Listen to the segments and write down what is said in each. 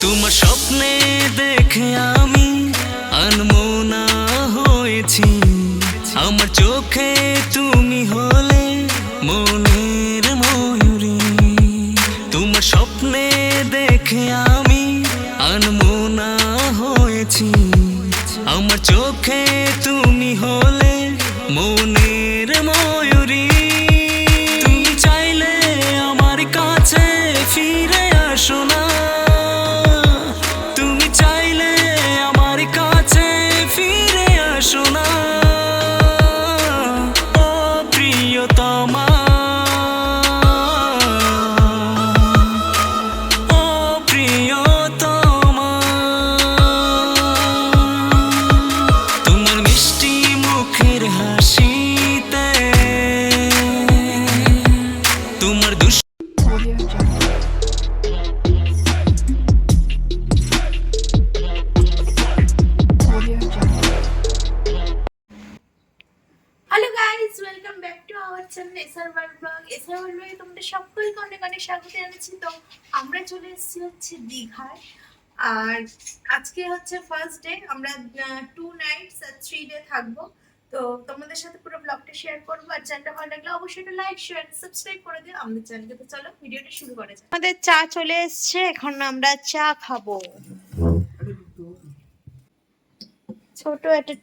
তোমার স্বপ্নে দেখে আমি আনমনা হয়েছি, আমার চোখে তুমি হলে মনের ময়ূরী। তোমার স্বপ্নে দেখে আমি আনমনা হয়েছি, আমার চোখে তুমি হলে মনের ময়ূরী। তুমি চাইলে আমার কাছে ফিরে আসো না, তুমি চাইলে আমার কাছে ফিরে আসো না। ও প্রিয়তমা, ও প্রিয়তমা, তোমার মিষ্টি মুখের হাসিতে তোমার welcome back to our channel SR world blog. SR world ব্লগে তোমাদের সকলকে অনেক অনেক স্বাগত জানাচ্ছি। তো আমরা চলে এসেছি হচ্ছে দীঘায়, আর আজকে হচ্ছে ফার্স্ট ডে। আমরা 2 নাইটস আর 3 ডে থাকবো। তো তোমাদের সাথে পুরো ব্লগটা শেয়ার করবো, আর চ্যানেলটা ভালো লাগলে অবশ্যই একটা লাইক শেয়ার সাবস্ক্রাইব করে দিও আমাদের চ্যানেলকে। তো চলো ভিডিওটা শুরু করা যাক। আমাদের চা চলে এসেছে, এখন আমরা চা খাবো ছোট একটা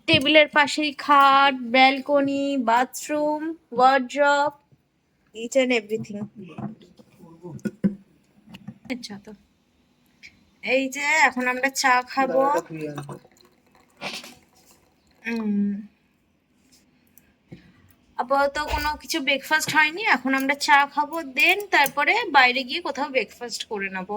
টেবিলের পাশেই খাট, balcony, bathroom, wardrobe, each and everything. আচ্ছা, তো এই যে এখন আমরা চা খাবো। আপাতত কোনো কিছু ব্রেকফাস্ট হয়নি, এখন আমরা চা খাবো, দেন তারপরে বাইরে গিয়ে কোথাও ব্রেকফাস্ট করে নেবো।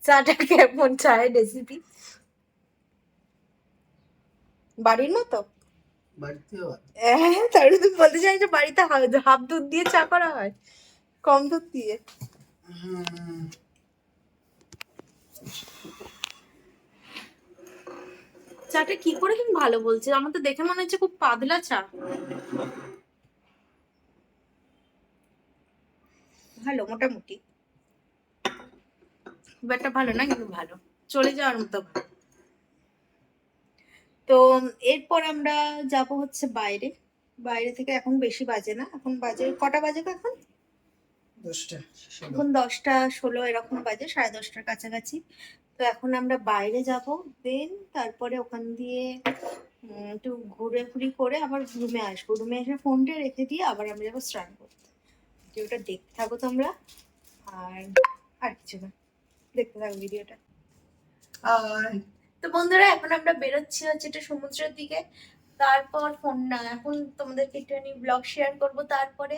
চাটা কেমন? চায়ের রেসিপি বাড়ির মতো? তাহলে তুমি বলতে চাই যে বাড়িতে হাফ দুধ দিয়ে চা করা হয়, কম দুধ দিয়ে? চাটা কি করে তুমি ভালো বলছো? আমার তো দেখে মনে হচ্ছে খুব পাতলা চা। ভালো, মোটামুটি, খুব একটা ভালো না, কিন্তু ভালো, চলে যাওয়ার মতো। তো এরপর আমরা যাব হচ্ছে বাইরে থেকে। এখন বেশি বাজে না, এখন বাজে কটা বাজে? এখন 10টা, এখন 10টা 16 এরকম বাজে, 10:30টার কাছাকাছি। তো এখন আমরা বাইরে যাব, দেন তারপরে ওখান দিয়ে একটু ঘুরি করে আবার রুমে আসবো। রুমে এসে ফোনটা রেখে দিয়ে আবার আমরা যাবো স্নান করতে। ভিডিওটা দেখতে থাকো তোমরা, আর কিছু না, দেখতে থাকো ভিডিওটা। তো বন্ধুরা, এখন আমরা বেরোচ্ছি হচ্ছে একটু সমুদ্রের দিকে। তারপর এখন তোমাদেরকে একটুখানি ব্লগ শেয়ার করবো। তারপরে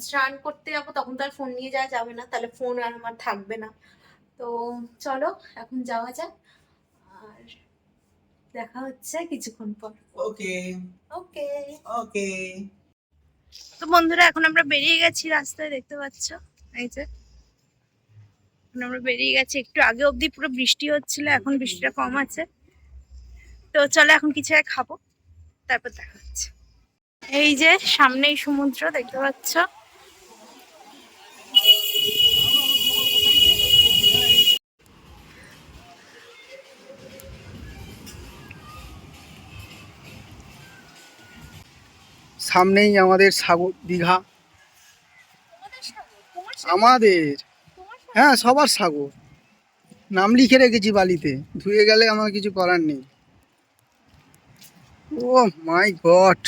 স্নান করতে যাবো, তখন তো আর ফোন নিয়ে যাওয়া যাবে না, তাহলে ফোন আর আমার থাকবে না। তো চলো এখন যাওয়া যাক, আর দেখা হচ্ছে কিছুক্ষণ পর। ওকে ওকে ওকে। তো বন্ধুরা, এখন আমরা বেরিয়ে গেছি রাস্তায়, দেখতে পাচ্ছ এই যে আমরা বেরিয়ে গেছি। একটু আগে অবধি পুরো বৃষ্টি হচ্ছিল, এখন বৃষ্টিটা কম আছে। তো চলো এখন কিছু খাবো, তারপর দেখা হচ্ছে। এই যে সামনেই সমুদ্র, দেখতে পাচ্ছ। সামনেই আমাদের সাগর, দীঘা আমাদের। হ্যাঁ, সবার সাগর, নাম লিখে রেখেছি বালিতে, ধুয়ে গেলে আমার কিছু করার নেই। ও মাই গড,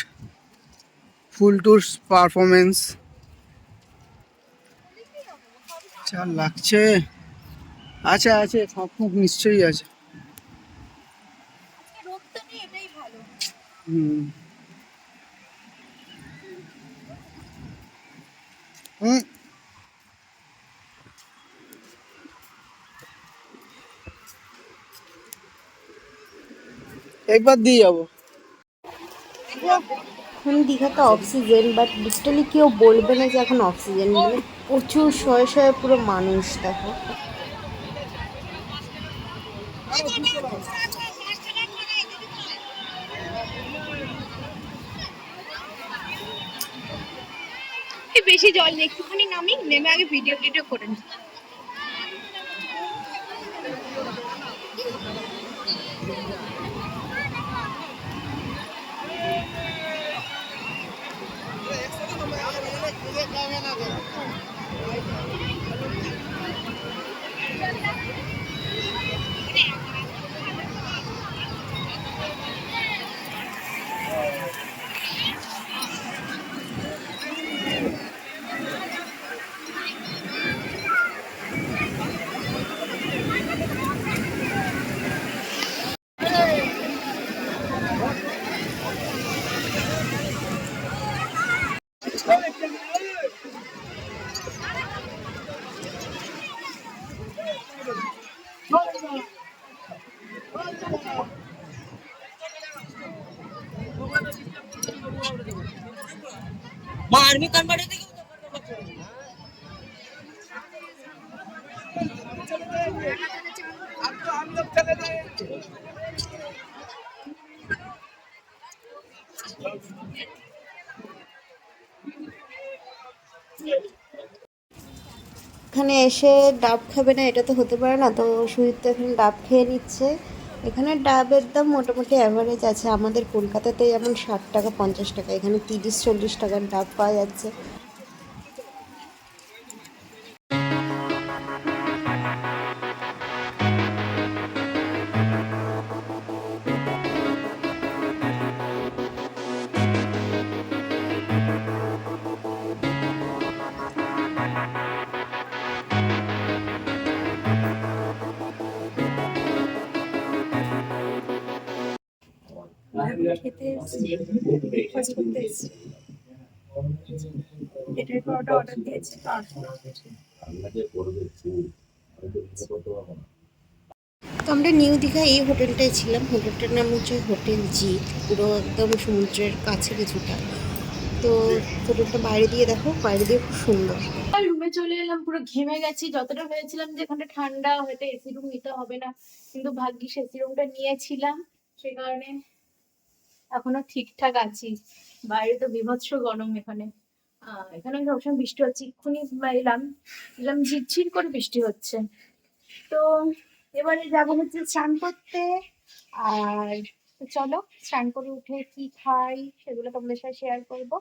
ফুল টুর পারফরমেন্স যা লাগছে। আচ্ছা আছে, ফাঁক নিশ্চয়ই আছে। হুম হুম, একবার দিয়ে যাবো। এখন দীঘাতে অক্সিজেন, বাট লিটারালি কেউ বলবে না যে এখন অক্সিজেন, মানে প্রচুর শয়ে শয়ে পুরো মানুষ। দেখো বেশি জল নেই, একটুখানি নামি, নেমে আগে ভিডিও টিডিও করে নিই। এখানে এসে ডাব খাবে না এটা তো হতে পারে না, তো সুজিত তো এখানে ডাব খেয়ে নিচ্ছে। এখানে ডাবের দাম মোটামুটি অ্যাভারেজ আছে, আমাদের কলকাতাতে যেমন 60 টাকা 50 টাকা, এখানে 30-40 টাকার ডাব পাওয়া যাচ্ছে। খেতে এসেছি, ব্রেকফাস্ট করতে এসেছি। এটার পরোটা অর্ডার দিয়েছি। তো আমরা নিউ দীঘা এই হোটেলটায় ছিলাম, হোটেলটার নাম হচ্ছে হোটেল জিৎ, পুরো একদম সমুদ্রের কাছে কিছুটা। তো হোটেলটা বাইরে দিয়ে দেখো, বাইরে দিয়ে খুব সুন্দর। রুমে চলে এলাম, পুরো ঘেমে গেছি। যতটা ভেবেছিলাম যে এখানে ঠান্ডা, হয়তো এসি রুম নিতে হবে না, কিন্তু ভাগ্যিস এসি রুমটা নিয়েছিলাম, সে কারণে এখনো ঠিকঠাক আছি। বাইরে তো বীভৎস গরম। এখানে এখানে সবসময় বৃষ্টি হচ্ছে, এক্ষুনি এলাম, ঝিরঝির করে বৃষ্টি হচ্ছে। তো এবারে যাবো হচ্ছে স্নান করতে। আর চলো স্নান করে উঠে কি খাই সেগুলো তোমাদের সাথে শেয়ার করব,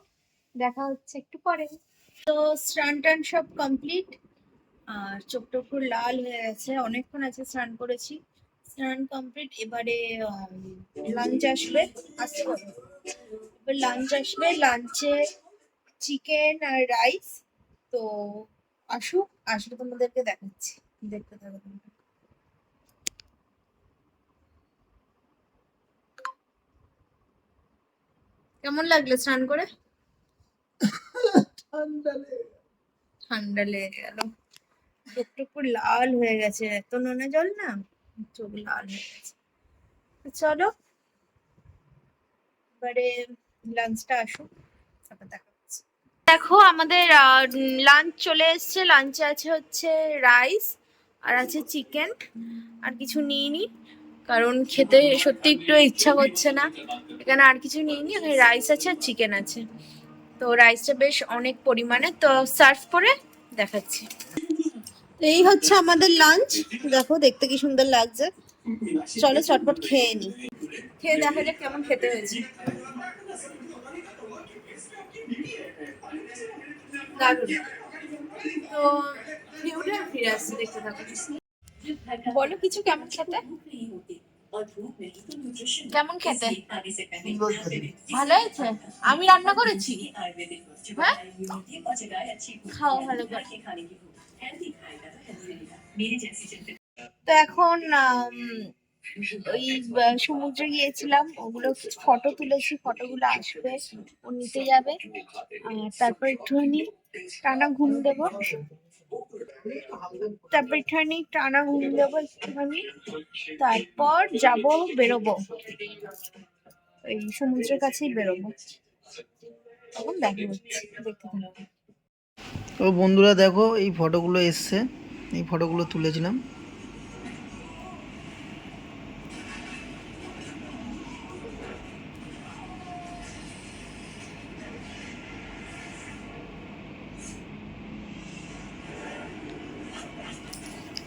দেখা হচ্ছে একটু পরে। তো স্নান টান সব কমপ্লিট, আর চোখটা পুরো লাল হয়ে গেছে, অনেকক্ষণ আছে স্নান করেছি। স্নান কমপ্লিট, এবারে লাঞ্চ আসবে, এবার লাঞ্চ আসবে, লাঞ্চে চিকেন আর রাইস। তো আসুক, আসলে তোমাদেরকে দেখাচ্ছি, দেখতে থাকো তোমরা। কেমন লাগলো স্নান করে? ঠান্ডা লেগে গেল, চোখটা পুরো লাল হয়ে গেছে, এত নোনা জল না, চোখ লাল হয়ে গেছে। চলো এবারে লাঞ্চটা আসুক, তারপর দেখা হচ্ছে। দেখো আমাদের লাঞ্চ চলে এসছে। লাঞ্চে আছে হচ্ছে রাইস, আর আছে চিকেন, আর কিছু নিইনি কারণ খেতে সত্যি একটু ইচ্ছা করছে না। এখানে আর কিছু নিইনি, এখানে রাইস আছে আর চিকেন আছে। তো রাইসটা বেশ অনেক পরিমাণে, তো সার্ভ করে দেখাচ্ছি। এই হচ্ছে আমাদের লাঞ্চ, দেখো দেখতে কি সুন্দর লাগছে। চলো চটপট খেয়ে নি, খেয়ে দেখা যাক কেমন খেতে হয়েছে। দারুণ। তো ভিউটা ফিরে আসছে, দেখতে থাকো। বলো কিছু, কেমন খেতে? কেমন খেতে? ভালো হয়েছে? আমি রান্না করেছি। হ্যাঁ, খাও ভালো করে। তো এখন ওই সমুদ্রে গিয়েছিলাম, ওগুলো ফটো তুলেছি, ফটোগুলো আসবে, ও নিতে যাবে। আর তারপর একটুখানি টানা ঘুম দেবো, তারপর তারপর যাবো, বেরোবো, ওই সমুদ্রের কাছেই বেরোবো, তখন দেখা হচ্ছে, দেখতে থাকো। তো বন্ধুরা দেখো, এই ফটোগুলো এসছে, এই ফটোগুলো তুলেছিলাম।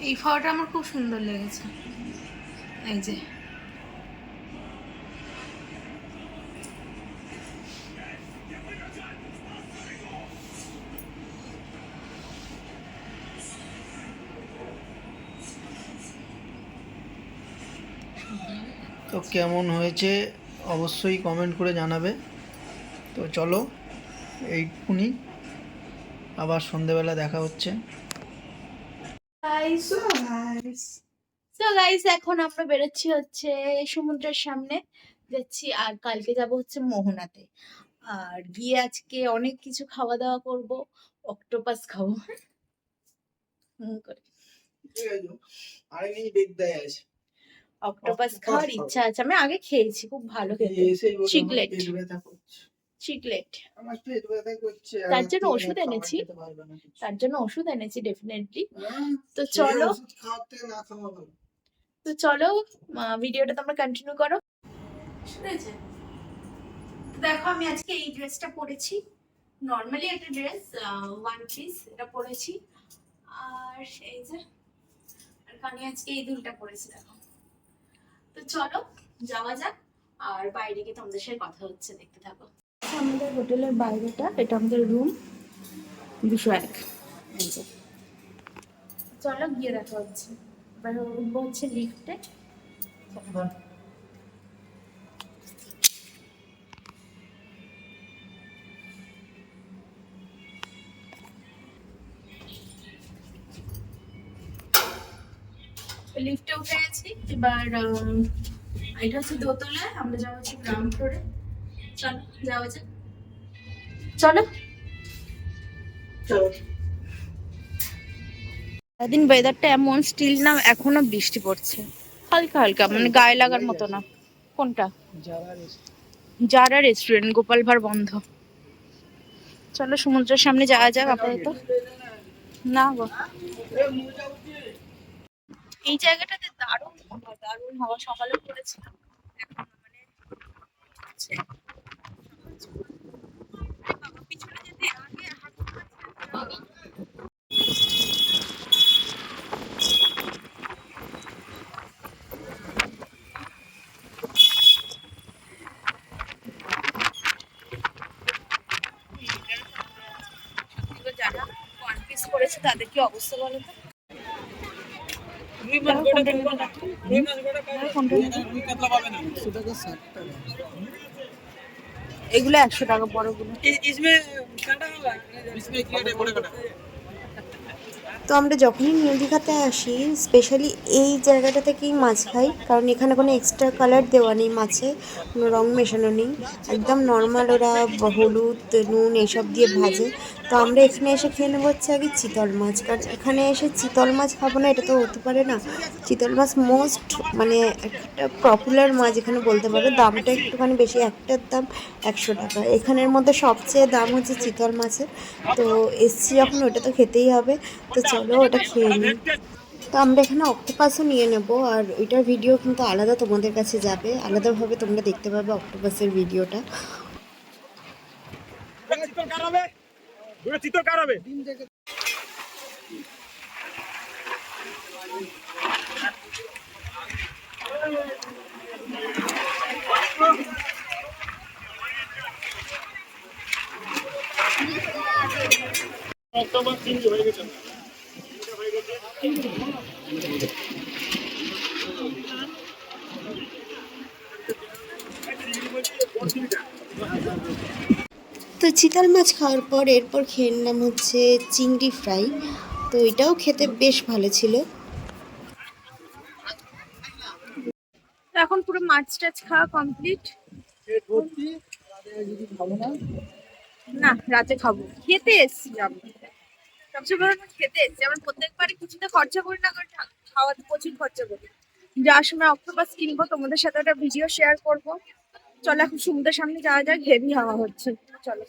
এই ফাওয়াটা আমার খুব সুন্দর লেগেছে, এই যে। তো কেমন হয়েছে অবশ্যই কমেন্ট করে জানাবে। তো চলো এইটুকুনি, আবার সন্ধেবেলা দেখা হচ্ছে। সো গাইস এখন আমরা বেরোচ্ছি হচ্ছে সমুদ্রের সামনে যাচ্ছি, আর কালকে যাব হচ্ছে মোহনাতে। আর গিয়ে আজকে অনেক কিছু খাওয়া দাওয়া করব, অক্টোপাস খাবো। করে অক্টোপাস খাওয়ার ইচ্ছা আছে, আমি আগে খেয়েছি, খুব ভালো খেতে। চিকলেট চিকলেট তার জন্য ওষুধ এনেছি, ডেফিনেটলি। তো চলো, ভিডিওটা তোমরা কন্টিনিউ করো। শুনেছে? দেখো আমি আজকে এই ড্রেসটা পরেছি, নর্মালি একটা ড্রেস, ওয়ান পিস, এটা পরেছি। আর এই যে, আর কানে আজকে এই দুলটা পরেছি দেখো। তো চলো যাওয়া যাক, আর বাইরে গিয়ে তোমাদের সাথে কথা হচ্ছে, দেখতে থাকো। আমাদের হোটেলের বাইরেটা, এটা আমাদের রুম 201। এই যে, চলো গিয়ে দেখা হচ্ছে। এবার উঠবো হচ্ছে লিফটে। লিফটে উঠে গেছি, এবার এটা হচ্ছে দোতলায়, আমরা যাওয়া হচ্ছে গ্রাউন্ড ফ্লোরে। চলো যাওয়া যাক, চলো। সারাদিন ওয়েদারটা এমন, স্টিল না এখনো বৃষ্টি পড়ছে হালকা হালকা, মানে গায়ে লাগার মতো না। কোনটা? যারা রেস্টুরেন্ট, গোপাল ভাঁড় বন্ধ। চলো সমুদ্রের সামনে যাওয়া যাক আপাতত। না গো, এই জায়গাটাতে দারুণ হাওয়া, দারুণ হাওয়া। সকালে পড়েছিলাম, এখন মানে আছে। বাবা, পিছনে যেতে আগে হাত যারা কনফিউজ করেছে তাদের কি অবস্থা বলো তো। এগুলো 100 টাকা বড়গুলো। তো আমরা যখনই নিউ দীঘাতে আসি স্পেশালি এই জায়গাটা থেকেই মাছ খাই, কারণ এখানে কোনো এক্সট্রা কালার দেওয়া নেই মাছে, কোনো রং মেশানো নেই, একদম নর্মাল ওরা হলুদ নুন এইসব দিয়ে ভাজে। তো আমরা এখানে এসে খেয়ে নেবো হচ্ছে আগে চিতল মাছ, কারণ এখানে এসে চিতল মাছ খাবো না এটা তো হতে পারে না। চিতল মাছ মোস্ট মানে একটা পপুলার মাছ এখানে বলতে পারো, দামটা একটুখানি বেশি, একটার দাম 100 টাকা। এখানের মধ্যে সবচেয়ে দাম হচ্ছে চিতল মাছের। তো এসছি যখন ওটা তো খেতেই হবে, তো চলো ওটা খেয়ে নিই। তো আমরা এখানে অক্টোপাসও নিয়ে নেব, আর ওইটার ভিডিও কিন্তু আলাদা তোমাদের কাছে যাবে, আলাদাভাবে তোমরা দেখতে পাবে অক্টোপাসের ভিডিওটা। তো চিতল মাছ খাওয়ার পর এরপর খেয়ে নিলাম হচ্ছে চিংড়ি ফ্রাই, তো এটাও খেতে বেশ ভালো ছিল। এখন পুরো মাছ টাছ খাওয়া কমপ্লিট। না রাতে খাবো, খেতে এসছি যাবো, সবচেয়ে বড় কথা খেতে এসছি। আমরা প্রত্যেকবারই কিছুতে খরচা করি না, করে খাওয়াতে প্রচুর খরচা করি। যাওয়ার সময় অক্টোপাস কিনবো, তোমাদের সাথে একটা ভিডিও শেয়ার করবো। চলো এখন সমুদ্রের সামনে যাওয়া যাক, হেভি হাওয়া হচ্ছে, চলো।